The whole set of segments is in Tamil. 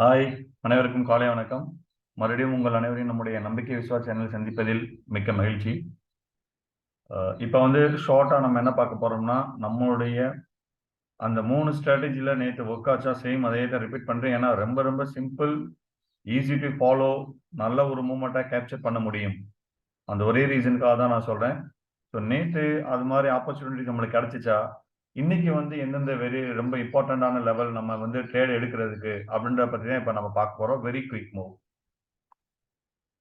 ஹாய், அனைவருக்கும் காலை வணக்கம். மறுபடியும் உங்கள் அனைவரையும் நம்முடைய நம்பிக்கை விஸ்வா சேனல் சந்திப்பதில் மிக்க மகிழ்ச்சி. இப்போ ஷார்ட்டாக நம்ம என்ன பார்க்க போறோம்னா, நம்மளுடைய அந்த 3 ஸ்ட்ராட்டஜியில் நேற்று ஒர்க் ஆச்சா சேம் அதே தான் ரிப்பீட் பண்ணுறேன். ஏன்னா ரொம்ப ரொம்ப சிம்பிள், ஈஸி டு ஃபாலோ, நல்ல ஒரு மூமெண்ட்டாக கேப்சர் பண்ண முடியும். அந்த ஒரே ரீசனுக்காக தான் நான் சொல்கிறேன். ஸோ நேற்று அது மாதிரி ஆப்பர்ச்சுனிட்டி நம்மளுக்கு கிடைச்சிச்சா, இன்னைக்கு எந்தெந்த ரொம்ப இம்பார்ட்டண்டான லெவல் நம்ம ட்ரேட் எடுக்கிறதுக்கு அப்படின்றத பற்றி தான் இப்போ நம்ம பார்க்க போகிறோம். Very quick move.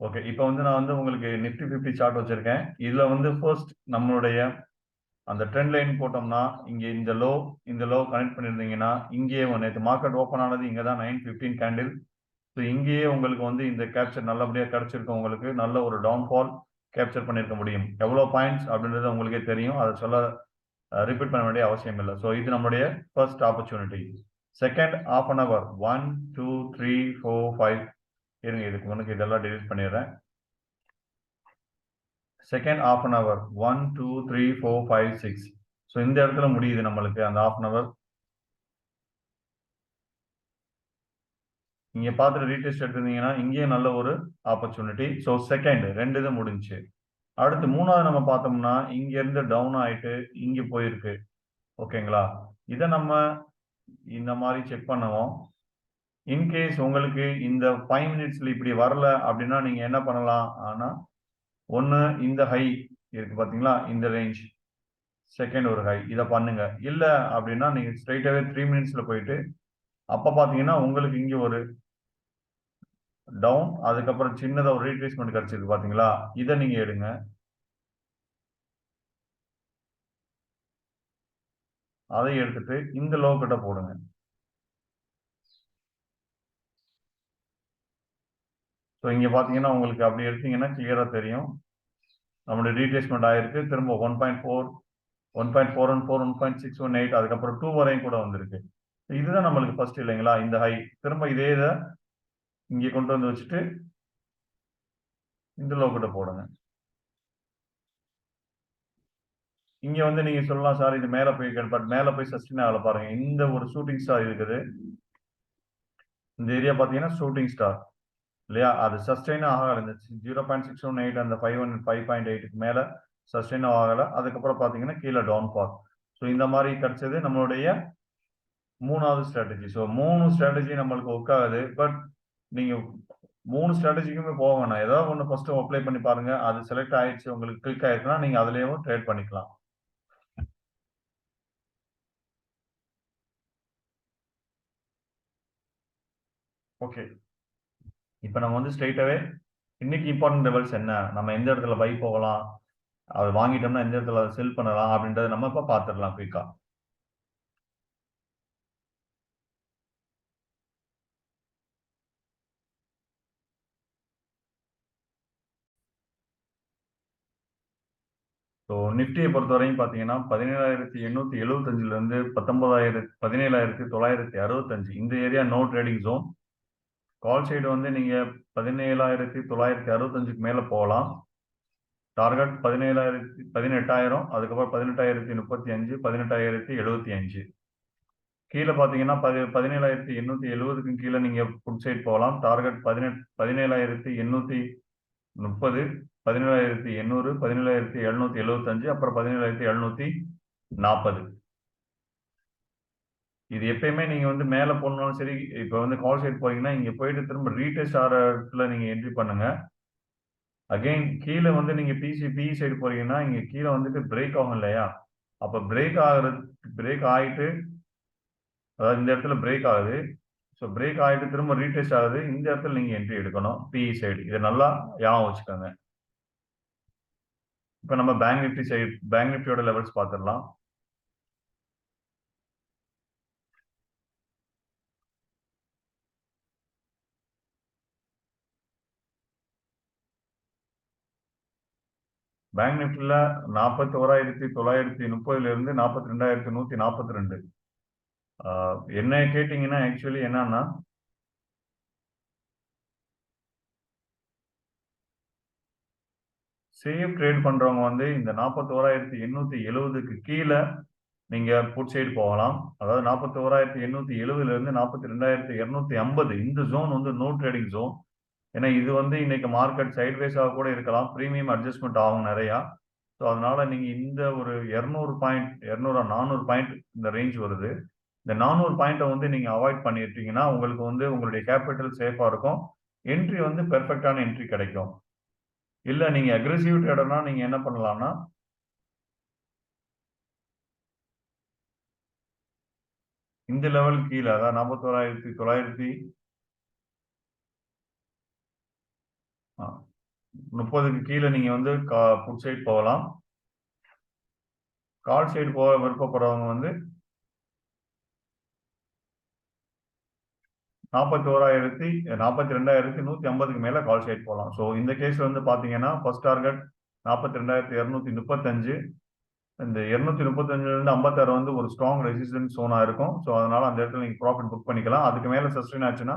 ஓகே, இப்போ நான் உங்களுக்கு நிஃப்டி 50 சார்ட் வச்சிருக்கேன். இதுல ஃபர்ஸ்ட் நம்மளுடைய அந்த ட்ரெண்ட் லைன் போட்டோம்னா, இங்க இந்த லோ கனெக்ட் பண்ணியிருந்தீங்கன்னா, இங்கேயே நேற்று மார்க்கெட் ஓப்பன் ஆனது இங்க தான் 9:15 கேண்டில். ஸோ இங்கேயே உங்களுக்கு இந்த கேப்சர் நல்லபடியாக கிடைச்சிருக்கும். உங்களுக்கு நல்ல ஒரு டவுன்ஃபால் கேப்சர் பண்ணியிருக்க முடியும். எவ்வளோ பாயிண்ட்ஸ் அப்படின்றது உங்களுக்கே தெரியும். அதை சொல்ல ரிப்பீட் பண்ண வேண்டிய அவசியம் இல்லை. ஸோ இது நம்மளுடைய first opportunity. Second half an hour 1 2 3 4 5 இருங்க, இதுக்கு முன்னுக்கு இதெல்லாம் டிலீட் பண்ணிடுறேன். Second half an hour 1 2 3 4 5 6. So இந்த இடத்துல முடியுது நம்மளுக்கு அந்த half an hour. இங்க பார்த்துட்டு ரீடெஸ்ட் எடுத்திருந்தீங்கன்னா இங்கேயும் நல்ல ஒரு ஆப்பர்ச்சுனிட்டி. ஸோ செகண்ட் ரெண்டு இது முடிஞ்சு. அடுத்து மூணாவது நம்ம பார்த்தோம்னா இங்க இருந்து டவுன் ஆயிட்டு இங்க போயிருக்கு. ஓகேங்களா, இதை நம்ம இந்த மாதிரி செக் பண்ணுவோம். இன்கேஸ் உங்களுக்கு இந்த 5 மினிட்ஸ்ல இப்படி வரல அப்படின்னா நீங்க என்ன பண்ணலாம், ஆனா ஒன்னு இந்த ஹை இருக்கு பாத்தீங்களா, இந்த ரேஞ்ச் செகண்ட் ஒரு ஹை, இதை பண்ணுங்க. இல்ல அப்படின்னா நீங்க ஸ்ட்ரைட்டாவே 3 மினிட்ஸ்ல போயிட்டு அப்ப பாத்தீங்கன்னா உங்களுக்கு இங்க ஒரு டவுன், அதுக்கப்புறம் சின்னதா ஒரு ரீட்ரேஸ்மெண்ட் கிடைச்சிருக்கு பாத்தீங்களா, இதை நீங்க எடுங்க. அதை எடுத்துட்டு இந்த லோ கிட்ட போடுங்க. ஸோ இங்க பாத்தீங்கன்னா உங்களுக்கு அப்படி எடுத்தீங்கன்னா கிளியரா தெரியும் நம்மளுடைய ரீட்ரேஸ்மெண்ட் ஆயிருக்கு. திரும்ப 1.4 1.414 1.618 அதுக்கப்புறம் 2 வரையும் கூட வந்திருக்கு. இதுதான் நம்மளுக்கு ஃபர்ஸ்ட் இல்லைங்களா, இந்த ஹை. திரும்ப இதே இதை இங்கே கொண்டு வந்து வச்சுட்டு இந்த லோ கிட்ட போடுங்க. இங்க நீங்க சொல்லலாம் சார் இது மேல போய், பட் மேல போய் சஸ்டெயின் ஆகல. பாருங்க, இந்த ஒரு ஷூட்டிங் ஸ்டார் இருக்குது. இந்த ஏரியா பாத்தீங்கன்னா ஷூட்டிங் ஸ்டார் இல்லையா, அது சஸ்டெயின் ஆகல. இந்த 0.618 அந்த 5.8க்கு மேல சஸ்டெயின் ஆகல. அதுக்கப்புறம் பாத்தீங்கன்னா கீழே டவுன் ஃபால். ஸோ இந்த மாதிரி கிடைச்சது நம்மளுடைய மூணாவது ஸ்ட்ராட்டஜி. ஸோ 3 ஸ்ட்ராட்டஜி நம்மளுக்கு ஒர்க் ஆகுது. பட் நீங்க 3 ஸ்ட்ராட்டஜிக்குமே போக வேணாம். ஏதாவது ஒன்று ஃபர்ஸ்ட் அப்ளை பண்ணி பாருங்க. அது செலக்ட் ஆயிடுச்சு, உங்களுக்கு கிளிக் ஆயிருக்குன்னா நீங்க அதுலயும் ட்ரேட் பண்ணிக்கலாம். ஓகே, இப்போ நம்ம ஸ்ட்ரைட்டாவே இன்னைக்கு இம்பார்ட்டன்ட் லெவல்ஸ் என்ன, நம்ம எந்த இடத்துல பை போகலாம், அது வாங்கிட்டோம்னா எந்த இடத்துல அதை செல் பண்ணலாம் அப்படின்றத நம்ம இப்போ பார்த்துடலாம் குயிக்கா. ஸோ நிஃப்டியை பொறுத்த வரையும் பார்த்தீங்கன்னா 17,875 இருந்து 17,965 இந்த area no trading zone. Call side நீங்க 17,965க்கு மேல போகலாம். டார்கெட் 18,000, அதுக்கப்புறம் 18,035, 18,075. கீழே பார்த்தீங்கன்னா 17,870க்கும் கீழே நீங்க ஃபுட் சைட் போகலாம். டார்கெட் 17,830, 17,800, 17,775, அப்புறம் 17,740. இது எப்பயுமே நீங்க மேல போனாலும் சரி, இப்போ கால் சைட் போறீங்கன்னா இங்க போயிட்டு திரும்ப ரீடெஸ்ட் ஆகிற இடத்துல நீங்க என்ட்ரி பண்ணுங்க. அகைன் கீழே நீங்க பி சைடு போறீங்கன்னா இங்க கீழே பிரேக் ஆகும் இல்லையா, அப்ப பிரேக் ஆயிட்டு, அதாவது இந்த இடத்துல பிரேக் ஆகுது. ஸோ பிரேக் ஆகிட்டு திரும்ப ரீடெஸ்ட் ஆகுது. இந்த இடத்துல நீங்க என்ட்ரி எடுக்கணும் பிஇ சைடு. இதை நல்லா ஞாபகம் வச்சுக்கோங்க. இப்போ நம்ம பேங்க் நிஃப்டியோட லெவல்ஸ் பார்த்துடலாம். பேங்க் நிஃப்டில 41,930 இருந்து 42,142. என்ன கேட்டீங்கன்னா ஆக்சுவலி என்னன்னா, சேஃப் ட்ரேட் பண்றவங்க இந்த 41,870க்கு கீழே நீங்க புட் சைடு போகலாம். அதாவது 41,870 இருந்து 42,250 இந்த ஜோன் வந்து நோ ட்ரேடிங் ஜோன். ஏன்னா இது வந்து இன்னைக்கு மார்க்கெட் சைட்வேஸாக கூட இருக்கலாம். பிரீமியம் அட்ஜஸ்ட்மெண்ட் ஆகும் நிறையா. ஸோ அதனால நீங்க இந்த ஒரு 200 பாயிண்ட் 200 400 பாயிண்ட் இந்த ரேஞ்ச் வருது. இந்த 400 பாயிண்ட்டை வந்து நீங்க அவாய்ட் பண்ணிட்டீங்கன்னா உங்களுக்கு வந்து உங்களுடைய கேபிட்டல் சேஃபா இருக்கும். என்ட்ரி வந்து பெர்ஃபெக்டான என்ட்ரி கிடைக்கும். இல்ல நீங்க அக்ரெசிவ் ட்ரேடர்னா நீங்க என்ன பண்ணலாம்னா இந்த லெவல் கீழே அதாவது 41,900 30க்கு கீழே நீங்க வந்து புட் சைடு போகலாம். கால் சைடு போக விருப்பப்படுறவங்க வந்து 42,150க்கு மேல கால் சைடு போகலாம். ஸோ இந்த கேஸ்ல வந்து பாத்தீங்கன்னா ஃபர்ஸ்ட் டார்கெட் 42,235. இந்த 235 இருந்து 56 வந்து ஒரு ஸ்ட்ராங் ரெசிஸ்டன்ஸ் சோனா இருக்கும். ஸோ அதனால அந்த இடத்துல நீங்க ப்ராஃபிட் புக் பண்ணிக்கலாம். அதுக்கு மேல சஸ்டெயின் ஆச்சுன்னா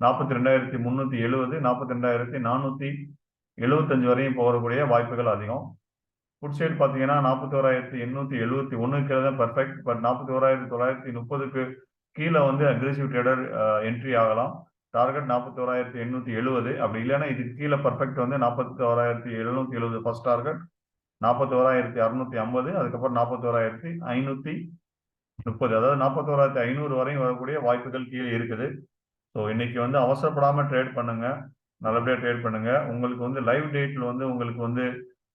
42,370 42,475 வரையும் போகக்கூடிய வாய்ப்புகள் அதிகம். புட் சைடு பாத்தீங்கன்னா 41,871 தான் பெர்ஃபெக்ட். பட் 41,930க்கு கீழே வந்து அக்ரெசிவ் ட்ரேடர் என்ட்ரி ஆகலாம். டார்கெட் 41,870. அப்படி இல்லைன்னா இதுக்கு கீழே பெர்ஃபெக்ட் வந்து 41,770 ஃபர்ஸ்ட் டார்கெட், 41,650, அதுக்கப்புறம் 41,530, அதாவது 41,500 வரையும் வரக்கூடிய வாய்ப்புகள் கீழே இருக்குது. ஸோ இன்னைக்கு வந்து அவசரப்படாம ட்ரேட் பண்ணுங்க, நல்லபடியா ட்ரேட் பண்ணுங்க. உங்களுக்கு வந்து லைவ் டேட்ல வந்து உங்களுக்கு வந்து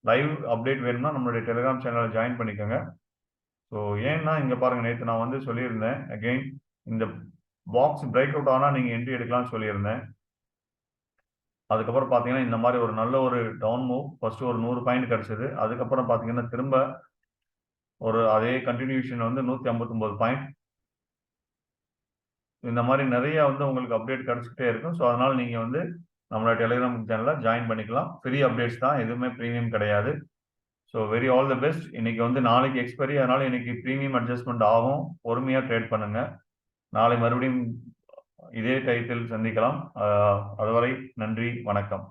லைவ் அப்டேட் வேணும்னா நம்மளுடைய டெலிகிராம் சேனலை ஜாயின் பண்ணிக்கோங்க. ஸோ ஏன்னா இங்க பாருங்க, நேற்று நான் வந்து சொல்லியிருந்தேன் அகெயின் இந்த பாக்ஸ் பிரேக் அவுட் ஆனால் நீங்க என்ட்ரி எடுக்கலாம்னு சொல்லியிருந்தேன். அதுக்கப்புறம் பாத்தீங்கன்னா இந்த மாதிரி ஒரு நல்ல ஒரு டவுன் மூவ், ஃபர்ஸ்ட் ஒரு 100 பாயிண்ட் கிடைச்சது. அதுக்கப்புறம் பாத்தீங்கன்னா திரும்ப ஒரு அதே கண்டினியூஷன் வந்து 159 பாயிண்ட். இந்த மாதிரி நிறைய வந்து உங்களுக்கு அப்டேட் கிடைச்சிக்கிட்டே இருக்கும். ஸோ அதனால நீங்க வந்து நம்மளோட டெலிகிராம் சேனல்ல ஜாயின் பண்ணிக்கலாம். ஃப்ரீ அப்டேட்ஸ் தான், எதுவுமே ப்ரீமியம் கிடையாது. So very all the best. இன்னைக்கு வந்து நாளைக்கு எக்ஸ்பைரி, அதனால இன்னைக்கு ப்ரீமியம் அட்ஜஸ்ட்மெண்ட் ஆகும். பொறுமையா ட்ரேட் பண்ணுங்க. நாளை மறுபடியும் இதே டயத்தில் சந்திக்கலாம். அதுவரை நன்றி, வணக்கம்.